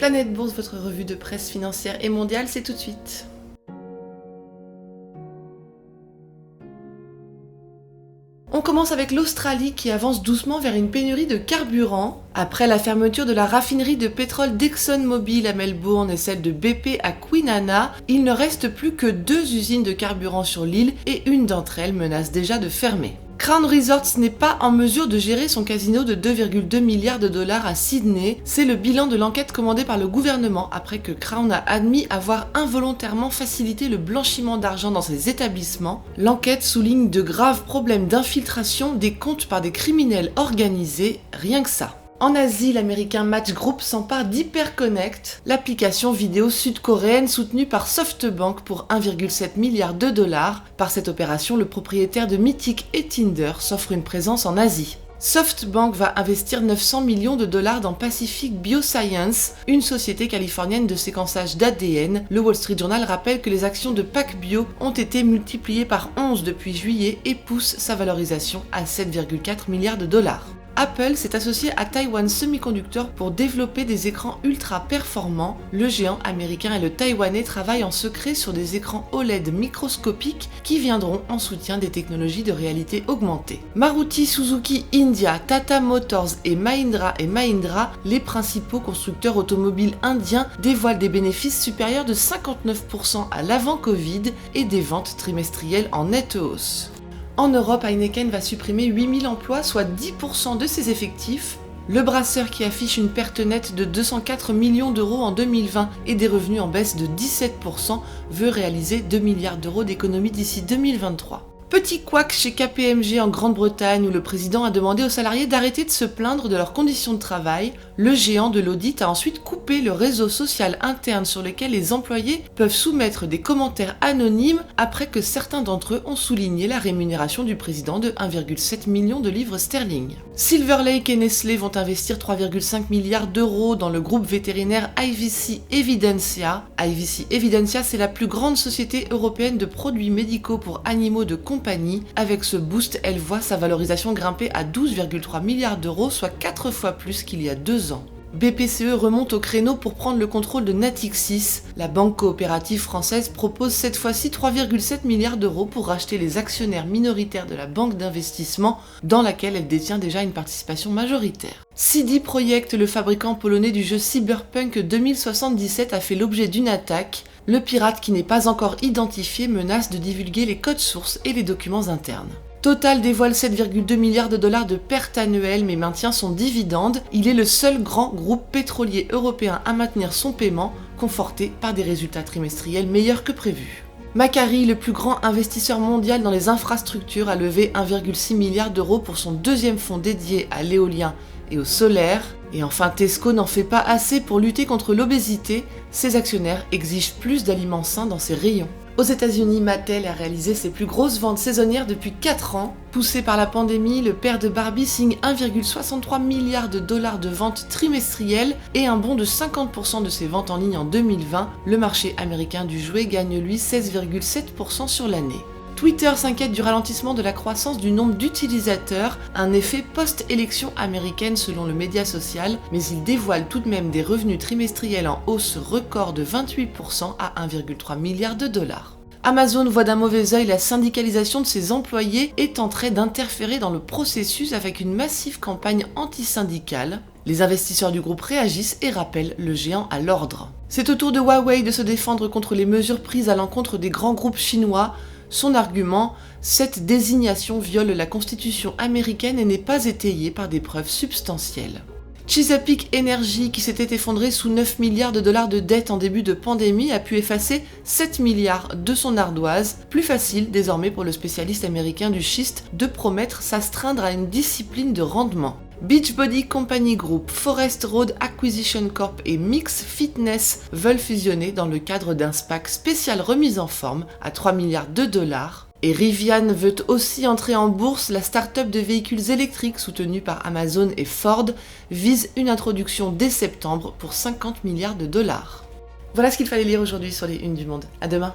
Planète Bourse, votre revue de presse financière et mondiale, c'est tout de suite. On commence avec l'Australie qui avance doucement vers une pénurie de carburant. Après la fermeture de la raffinerie de pétrole d'ExxonMobil à Melbourne et celle de BP à Kwinana, il ne reste plus que 2 usines de carburant sur l'île et une d'entre elles menace déjà de fermer. Crown Resorts n'est pas en mesure de gérer son casino de 2,2 milliards de dollars à Sydney. C'est le bilan de l'enquête commandée par le gouvernement après que Crown a admis avoir involontairement facilité le blanchiment d'argent dans ses établissements. L'enquête souligne de graves problèmes d'infiltration des comptes par des criminels organisés, rien que ça. En Asie, l'américain Match Group s'empare d'HyperConnect, l'application vidéo sud-coréenne soutenue par SoftBank pour 1,7 milliard de dollars. Par cette opération, le propriétaire de Mythic et Tinder s'offre une présence en Asie. SoftBank va investir 900 millions de dollars dans Pacific Bioscience, une société californienne de séquençage d'ADN. Le Wall Street Journal rappelle que les actions de PacBio ont été multipliées par 11 depuis juillet et poussent sa valorisation à 7,4 milliards de dollars. Apple s'est associé à Taiwan Semiconductor pour développer des écrans ultra performants. Le géant américain et le taïwanais travaillent en secret sur des écrans OLED microscopiques qui viendront en soutien des technologies de réalité augmentée. Maruti Suzuki India, Tata Motors et Mahindra & les principaux constructeurs automobiles indiens, dévoilent des bénéfices supérieurs de 59% à l'avant-Covid et des ventes trimestrielles en nette hausse. En Europe, Heineken va supprimer 8000 emplois, soit 10% de ses effectifs. Le brasseur qui affiche une perte nette de 204 millions d'euros en 2020 et des revenus en baisse de 17% veut réaliser 2 milliards d'euros d'économies d'ici 2023. Petit couac chez KPMG en Grande-Bretagne où le président a demandé aux salariés d'arrêter de se plaindre de leurs conditions de travail. Le géant de l'audit a ensuite coupé le réseau social interne sur lequel les employés peuvent soumettre des commentaires anonymes après que certains d'entre eux ont souligné la rémunération du président de 1,7 million de livres sterling. Silver Lake et Nestlé vont investir 3,5 milliards d'euros dans le groupe vétérinaire IVC Evidensia. IVC Evidensia, c'est la plus grande société européenne de produits médicaux pour animaux de compagnie. Avec ce boost, elle voit sa valorisation grimper à 12,3 milliards d'euros, soit 4 fois plus qu'il y a 2 ans. BPCE remonte au créneau pour prendre le contrôle de Natixis. La banque coopérative française propose cette fois-ci 3,7 milliards d'euros pour racheter les actionnaires minoritaires de la banque d'investissement dans laquelle elle détient déjà une participation majoritaire. CD Projekt, le fabricant polonais du jeu Cyberpunk 2077, a fait l'objet d'une attaque. Le pirate qui n'est pas encore identifié menace de divulguer les codes sources et les documents internes. Total dévoile 7,2 milliards de dollars de pertes annuelles mais maintient son dividende. Il est le seul grand groupe pétrolier européen à maintenir son paiement, conforté par des résultats trimestriels meilleurs que prévu. Macquarie, le plus grand investisseur mondial dans les infrastructures, a levé 1,6 milliard d'euros pour son deuxième fonds dédié à l'éolien et au solaire. Et enfin, Tesco n'en fait pas assez pour lutter contre l'obésité. Ses actionnaires exigent plus d'aliments sains dans ses rayons. Aux États-Unis, Mattel a réalisé ses plus grosses ventes saisonnières depuis 4 ans. Poussé par la pandémie, le père de Barbie signe 1,63 milliard de dollars de ventes trimestrielles et un bond de 50% de ses ventes en ligne en 2020. Le marché américain du jouet gagne lui 16,7% sur l'année. Twitter s'inquiète du ralentissement de la croissance du nombre d'utilisateurs, un effet post-élection américaine selon le média social, mais il dévoile tout de même des revenus trimestriels en hausse record de 28% à 1,3 milliard de dollars. Amazon voit d'un mauvais œil la syndicalisation de ses employés et tenterait d'interférer dans le processus avec une massive campagne anti-syndicale. Les investisseurs du groupe réagissent et rappellent le géant à l'ordre. C'est au tour de Huawei de se défendre contre les mesures prises à l'encontre des grands groupes chinois. Son argument, cette désignation viole la constitution américaine et n'est pas étayée par des preuves substantielles. Chesapeake Energy, qui s'était effondré sous 9 milliards de dollars de dette en début de pandémie, a pu effacer 7 milliards de son ardoise. Plus facile désormais pour le spécialiste américain du schiste de promettre s'astreindre à une discipline de rendement. Beachbody Company Group, Forest Road Acquisition Corp et Mix Fitness veulent fusionner dans le cadre d'un SPAC spécial remise en forme à 3 milliards de dollars. Et Rivian veut aussi entrer en bourse. La start-up de véhicules électriques soutenue par Amazon et Ford vise une introduction dès septembre pour 50 milliards de dollars. Voilà ce qu'il fallait lire aujourd'hui sur les unes du Monde. À demain.